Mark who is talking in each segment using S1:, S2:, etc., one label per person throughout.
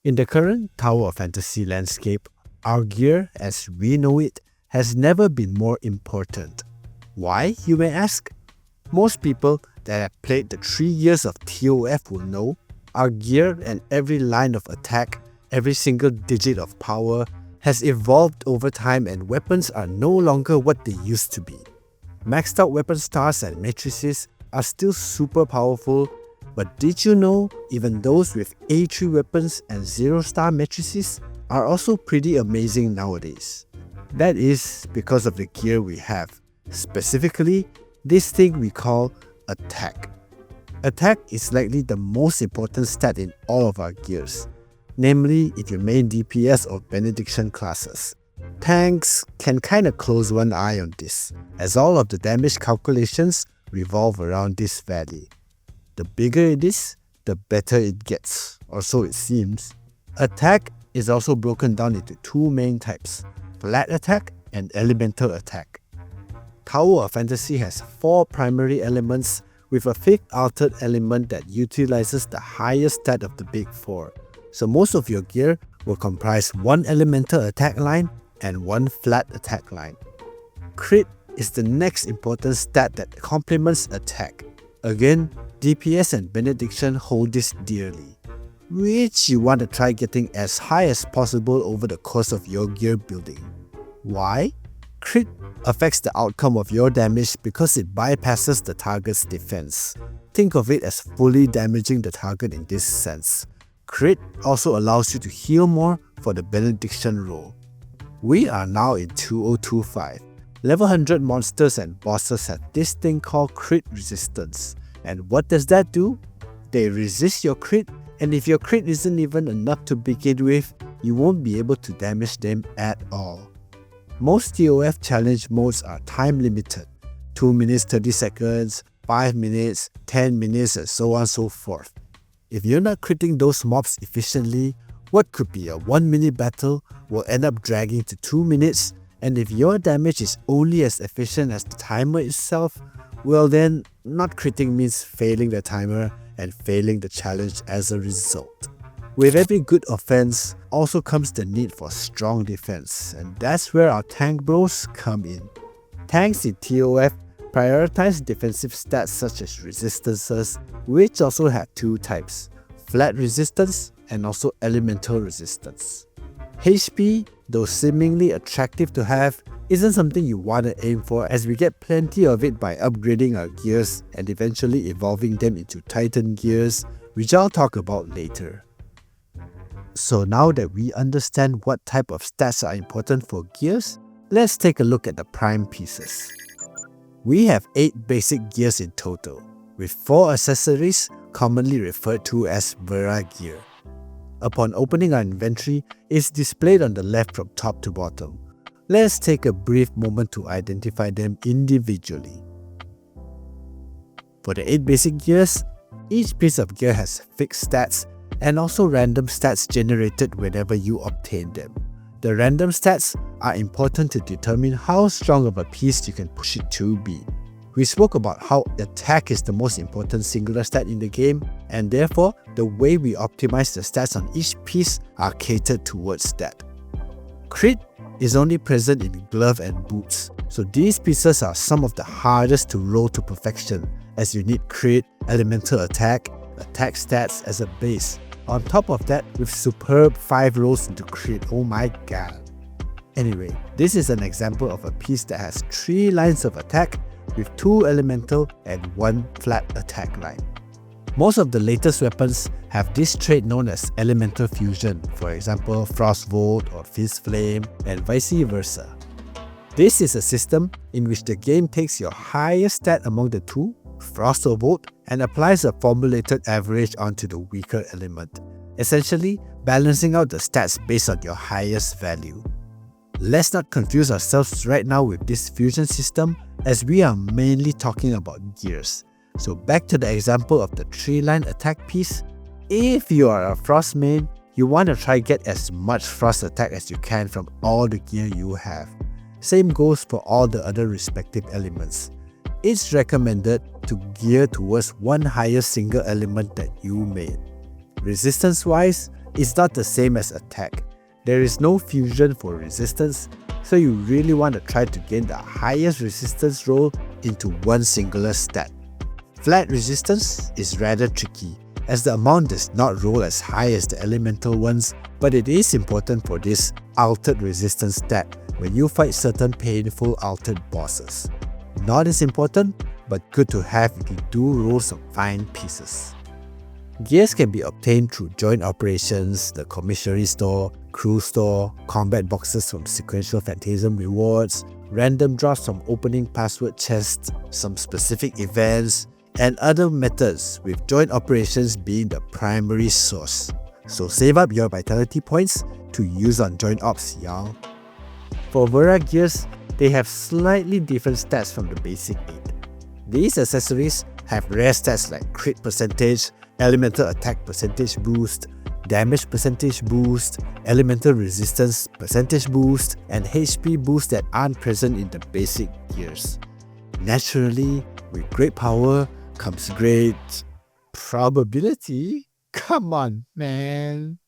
S1: In the current Tower of Fantasy landscape, our gear as we know it has never been more important. Why, you may ask? Most people that have played the 3 years of TOF will know our gear and every line of attack, every single digit of power has evolved over time and weapons are no longer what they used to be. Maxed out weapon stars and matrices are still super powerful, but did you know even those with A3 weapons and 0-star matrices are also pretty amazing nowadays? That is because of the gear we have, specifically this thing we call attack. Attack is likely the most important stat in all of our gears, namely if your main DPS or benediction classes. Tanks can kinda close one eye on this, as all of the damage calculations revolve around this value. The bigger it is, the better it gets, or so it seems. Attack is also broken down into two main types, flat attack and elemental attack. Tower of Fantasy has 4 primary elements with a 5th altered element that utilizes the highest stat of the big 4. So most of your gear will comprise one elemental attack line and one flat attack line. Crit is the next important stat that complements attack. Again, DPS and benediction hold this dearly, which you want to try getting as high as possible over the course of your gear building. Why? Crit affects the outcome of your damage because it bypasses the target's defense. Think of it as fully damaging the target in this sense. Crit also allows you to heal more for the benediction roll. We are now in 2025. Level 100 monsters and bosses have this thing called crit resistance. And what does that do? They resist your crit, and if your crit isn't even enough to begin with, you won't be able to damage them at all. Most TOF challenge modes are time limited, 2 minutes 30 seconds, 5 minutes, 10 minutes and so on and so forth. If you're not critting those mobs efficiently, what could be a 1 minute battle will end up dragging to 2 minutes, and if your damage is only as efficient as the timer itself, well then, not critting means failing the timer and failing the challenge as a result. With every good offense also comes the need for strong defense, and that's where our tank bros come in. Tanks in TOF prioritize defensive stats such as resistances, which also have 2 types, flat resistance and also elemental resistance. HP, though seemingly attractive to have, isn't something you want to aim for as we get plenty of it by upgrading our gears and eventually evolving them into Titan gears, which I'll talk about later. So now that we understand what type of stats are important for gears, let's take a look at the prime pieces. We have 8 basic gears in total, with 4 accessories commonly referred to as Vera gear. Upon opening our inventory, it's displayed on the left from top to bottom. Let's take a brief moment to identify them individually. For the 8 basic gears, each piece of gear has fixed stats and also random stats generated whenever you obtain them. The random stats are important to determine how strong of a piece you can push it to be. We spoke about how attack is the most important singular stat in the game, and therefore the way we optimize the stats on each piece are catered towards that. Crit is only present in glove and boots, so these pieces are some of the hardest to roll to perfection as you need crit, elemental attack stats as a base. On top of that, with superb 5 rolls into crit, oh my god. Anyway, this is an example of a piece that has 3 lines of attack with 2 elemental and 1 flat attack line. Most of the latest weapons have this trait known as elemental fusion, for example Frostvolt or Fist Flame, and vice versa. This is a system in which the game takes your highest stat among the 2, Frost or Volt, and applies a formulated average onto the weaker element, essentially balancing out the stats based on your highest value. Let's not confuse ourselves right now with this fusion system, as we are mainly talking about gears. So back to the example of the 3-line attack piece. If you are a Frost main, you want to try get as much Frost attack as you can from all the gear you have. Same goes for all the other respective elements. It's recommended to gear towards one higher single element that you made. Resistance wise, It's not the same as attack. There is no fusion for resistance, so you really want to try to gain the highest resistance roll into one singular stat. Flat resistance is rather tricky, as the amount does not roll as high as the elemental ones, but it is important for this altered resistance stat when you fight certain painful altered bosses. Not as important, but good to have if you do roll some fine pieces. Gears can be obtained through joint operations, the commissary store, crew store, combat boxes from sequential phantasm rewards, random drops from opening password chests, some specific events, and other methods, with joint operations being the primary source. So save up your vitality points to use on joint ops, y'all. For Vera gears, they have slightly different stats from the basic 8. These accessories have rare stats like crit percentage, elemental attack percentage boost, damage percentage boost, elemental resistance percentage boost, and HP boost that aren't present in the basic gears. Naturally, with great power comes great probability. Come on, man.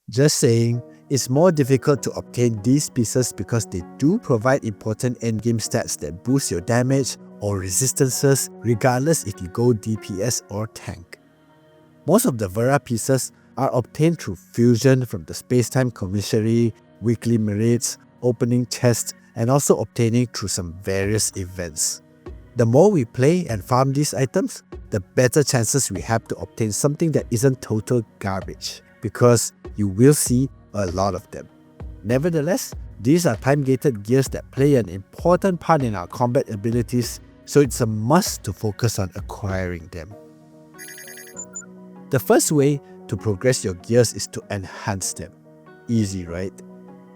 S1: Just saying, it's more difficult to obtain these pieces because they do provide important endgame stats that boost your damage or resistances regardless if you go DPS or tank. Most of the Vera pieces are obtained through fusion from the Spacetime Commissary, weekly merits, opening chests, and also obtaining through some various events. The more we play and farm these items, the better chances we have to obtain something that isn't total garbage, because you will see a lot of them. Nevertheless, these are time-gated gears that play an important part in our combat abilities, so it's a must to focus on acquiring them. The first way to progress your gears is to enhance them. Easy, right?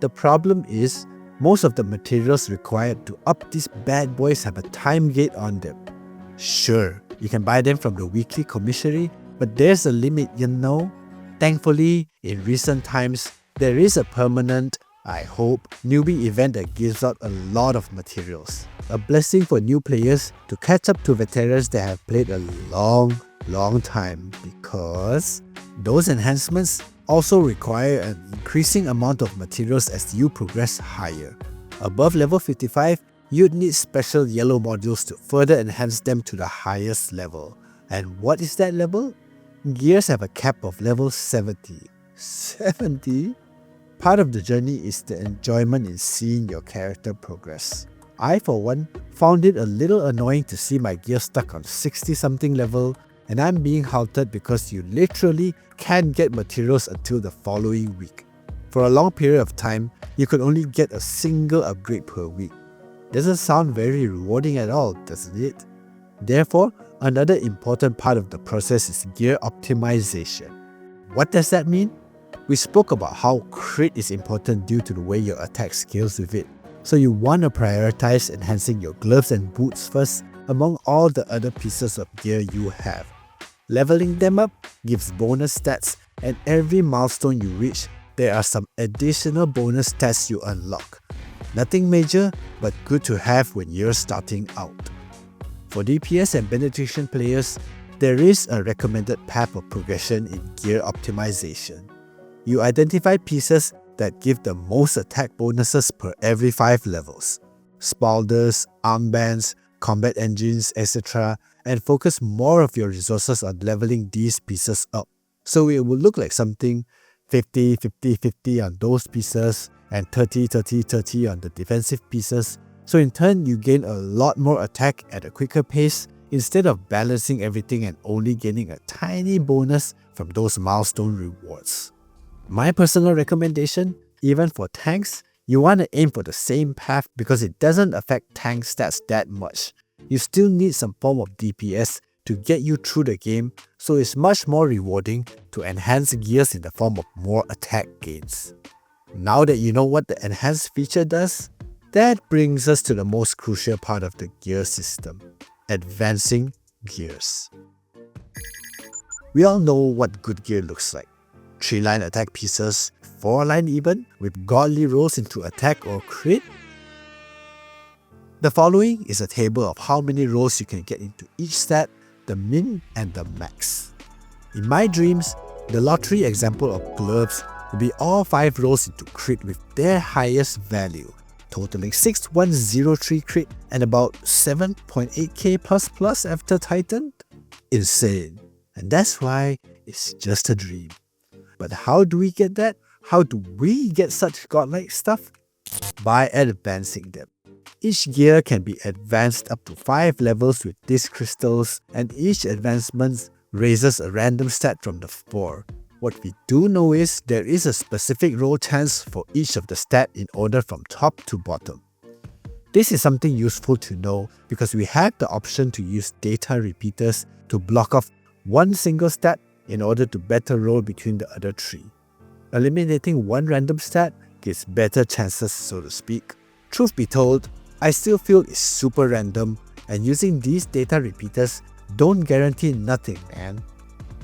S1: The problem is, most of the materials required to up these bad boys have a time gate on them. Sure, you can buy them from the weekly commissary, but there's a limit, you know? Thankfully, in recent times, there is a permanent, I hope, newbie event that gives out a lot of materials. A blessing for new players to catch up to veterans that have played a long time, because those enhancements also require an increasing amount of materials as you progress higher. Above level 55, you'd need special yellow modules to further enhance them to the highest level. And what is that level? Gears have a cap of level 70. 70? Part of the journey is the enjoyment in seeing your character progress. I, for one, found it a little annoying to see my gear stuck on 60-something level, and I'm being halted because you literally can't get materials until the following week. For a long period of time, you could only get a single upgrade per week. Doesn't sound very rewarding at all, doesn't it? Therefore, another important part of the process is gear optimization. What does that mean? We spoke about how crit is important due to the way your attack scales with it, so you want to prioritize enhancing your gloves and boots first among all the other pieces of gear you have. Leveling them up gives bonus stats, and every milestone you reach, there are some additional bonus stats you unlock. Nothing major, but good to have when you're starting out. For DPS and penetration players, there is a recommended path of progression in gear optimization. You identify pieces that give the most attack bonuses per every 5 levels. Spalders, armbands, combat engines, etc., and focus more of your resources on leveling these pieces up. So it will look like something 50, 50, 50 on those pieces and 30, 30, 30 on the defensive pieces. So in turn, you gain a lot more attack at a quicker pace instead of balancing everything and only gaining a tiny bonus from those milestone rewards. My personal recommendation, even for tanks, you want to aim for the same path because it doesn't affect tank stats that much. You still need some form of DPS to get you through the game, so it's much more rewarding to enhance gears in the form of more attack gains. Now that you know what the enhanced feature does, that brings us to the most crucial part of the gear system: advancing gears. We all know what good gear looks like. 3-line attack pieces, 4-line even, with godly rolls into attack or crit. The following is a table of how many rolls you can get into each stat, the min and the max. In my dreams, The lottery example of gloves will be all 5 rolls into crit with their highest value, totaling 6103 crit and about 7.8k plus after Titan. Insane. And that's why it's just a dream. But how do we get that? How do we get such godlike stuff? By advancing them. Each gear can be advanced up to 5 levels with these crystals, and each advancement raises a random stat from the 4. What we do know is there is a specific roll chance for each of the stat in order from top to bottom. This is something useful to know because we have the option to use data repeaters to block off one single stat in order to better roll between the other 3. Eliminating one random stat gives better chances, so to speak. Truth be told, I still feel it's super random, and using these data repeaters don't guarantee nothing, man.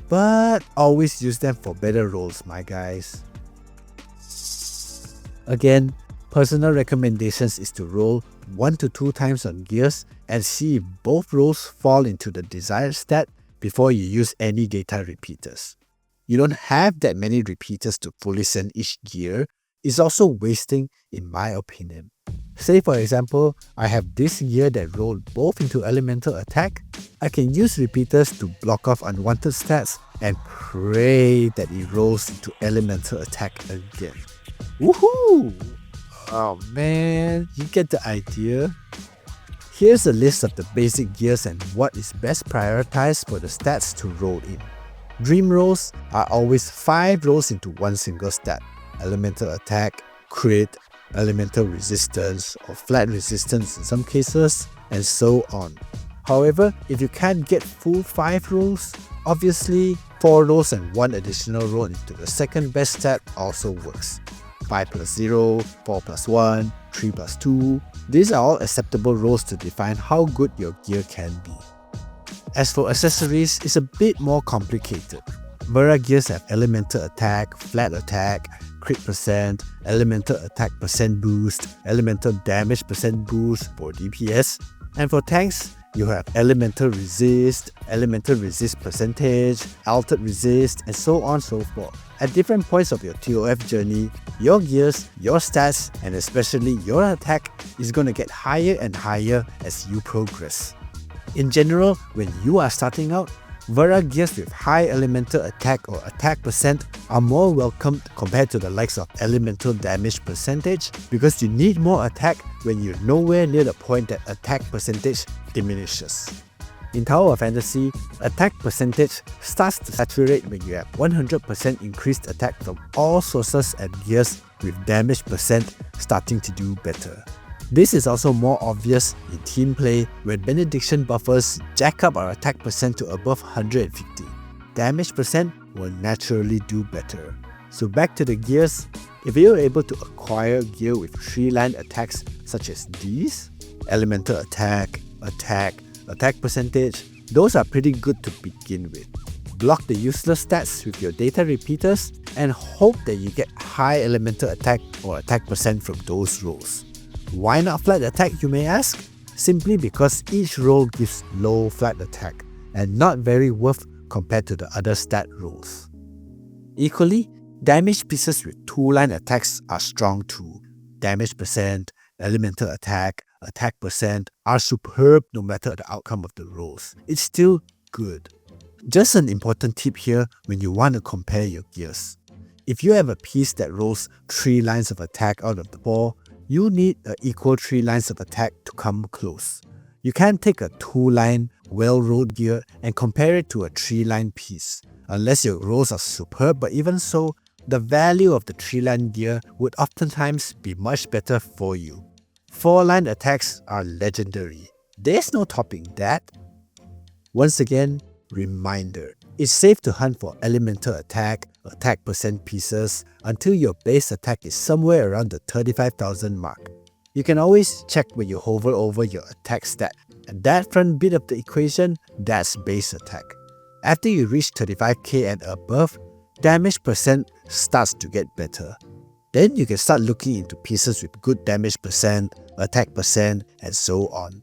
S1: But always use them for better rolls, my guys. Again, personal recommendations is to roll 1 to 2 times on gears and see if both rolls fall into the desired stat before you use any data repeaters. You don't have that many repeaters to fully send each gear. It's also wasting, in my opinion. Say for example, I have this gear that rolled both into elemental attack. I can use repeaters to block off unwanted stats and pray that it rolls into elemental attack again. Woohoo! Oh man, you get the idea? Here's a list of the basic gears and what is best prioritized for the stats to roll in. Dream rolls are always 5 rolls into one single stat: elemental attack, crit, elemental resistance, or flat resistance in some cases, and so on. However, if you can't get full 5 rolls, obviously 4 rolls and 1 additional roll into the second best stat also works. 5 plus 0, 4 plus 1, 3 plus 2. These are all acceptable rolls to define how good your gear can be. As for accessories, it's a bit more complicated. Vera gears have elemental attack, flat attack, crit percent, elemental attack percent boost, elemental damage percent boost for DPS, and for tanks, you have elemental resist percentage, altered resist, and so on so forth. At different points of your TOF journey, your gears, your stats, and especially your attack is going to get higher and higher as you progress. In general, when you are starting out, Vera gears with high elemental attack or attack percent are more welcomed compared to the likes of elemental damage percentage because you need more attack when you're nowhere near the point that attack percentage diminishes. In Tower of Fantasy, attack percentage starts to saturate when you have 100% increased attack from all sources and gears with damage percent starting to do better. This is also more obvious in team play when benediction buffers jack up our attack percent to above 150. Damage percent will naturally do better. So back to the gears, if you're able to acquire gear with 3-line attacks such as these, elemental attack, attack percentage, those are pretty good to begin with. Block the useless stats with your data repeaters and hope that you get high elemental attack or attack percent from those rolls. Why not flat attack, you may ask? Simply because each roll gives low flat attack and not very worth compared to the other stat rolls. Equally, damage pieces with 2-line attacks are strong too. Damage percent, elemental attack percent are superb no matter the outcome of the rolls. It's still good. Just an important tip here when you want to compare your gears. If you have a piece that rolls 3 lines of attack out of the 4, you need an equal 3 lines of attack to come close. You can't take a 2-line, well-rolled gear and compare it to a 3-line piece, unless your rolls are superb, but even so, the value of the 3-line gear would oftentimes be much better for you. 4-line attacks are legendary. There's no topping that. Once again, reminder, it's safe to hunt for elemental attack percent pieces until your base attack is somewhere around the 35,000 mark. You can always check when you hover over your attack stat, and that front bit of the equation, that's base attack. After you reach 35k and above, damage percent starts to get better. Then you can start looking into pieces with good damage percent, attack percent, and so on.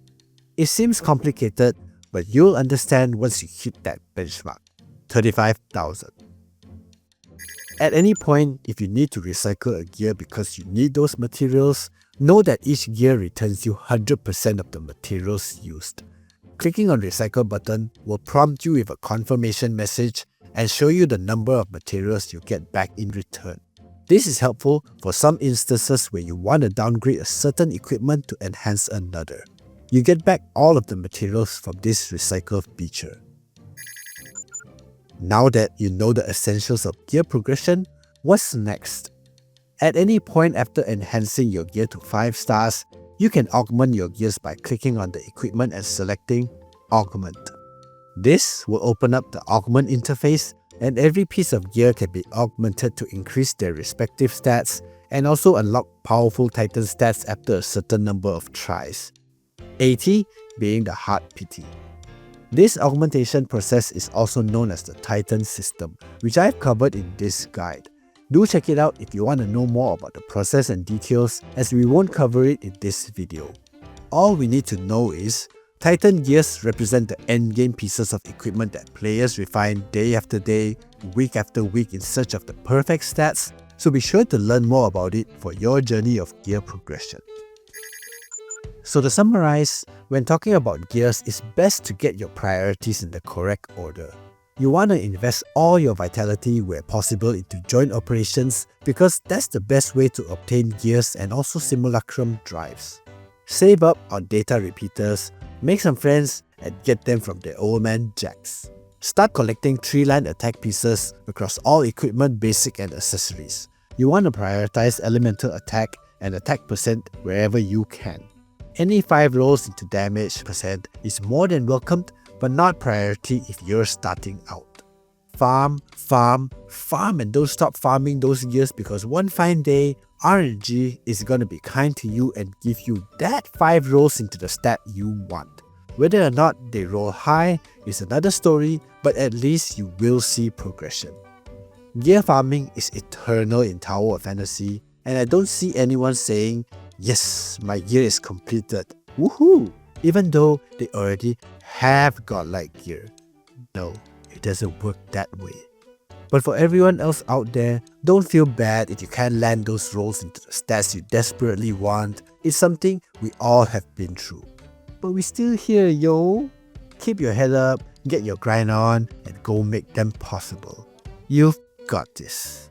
S1: It seems complicated, but you'll understand once you hit that benchmark, 35,000. At any point, if you need to recycle a gear because you need those materials, know that each gear returns you 100% of the materials used. Clicking on Recycle button will prompt you with a confirmation message and show you the number of materials you get back in return. This is helpful for some instances where you want to downgrade a certain equipment to enhance another. You get back all of the materials from this recycle feature. Now that you know the essentials of gear progression, what's next? At any point after enhancing your gear to 5 stars, you can augment your gears by clicking on the equipment and selecting Augment. This will open up the Augment interface, and every piece of gear can be augmented to increase their respective stats and also unlock powerful Titan stats after a certain number of tries. 80 being the hard PT. This augmentation process is also known as the Titan system, which I've covered in this guide. Do check it out if you want to know more about the process and details, as we won't cover it in this video. All we need to know is, Titan gears represent the endgame pieces of equipment that players refine day after day, week after week in search of the perfect stats, so be sure to learn more about it for your journey of gear progression. So to summarize, when talking about gears, it's best to get your priorities in the correct order. You want to invest all your vitality where possible into joint operations because that's the best way to obtain gears and also simulacrum drives. Save up on data repeaters, make some friends, and get them from their old man Jacks. Start collecting 3-line attack pieces across all equipment, basic and accessories. You want to prioritize elemental attack and attack percent wherever you can. Any 5 rolls into damage percent is more than welcomed, but not priority if you're starting out. Farm, farm, farm, and don't stop farming those gears because one fine day, RNG is gonna be kind to you and give you that 5 rolls into the stat you want. Whether or not they roll high is another story, but at least you will see progression. Gear farming is eternal in Tower of Fantasy, and I don't see anyone saying, "Yes, my gear is completed, woohoo!" even though they already have godlike gear. No, it doesn't work that way. But for everyone else out there, don't feel bad if you can't land those rolls into the stats you desperately want. It's something we all have been through. But we're still here, yo! Keep your head up, get your grind on, and go make them possible. You've got this.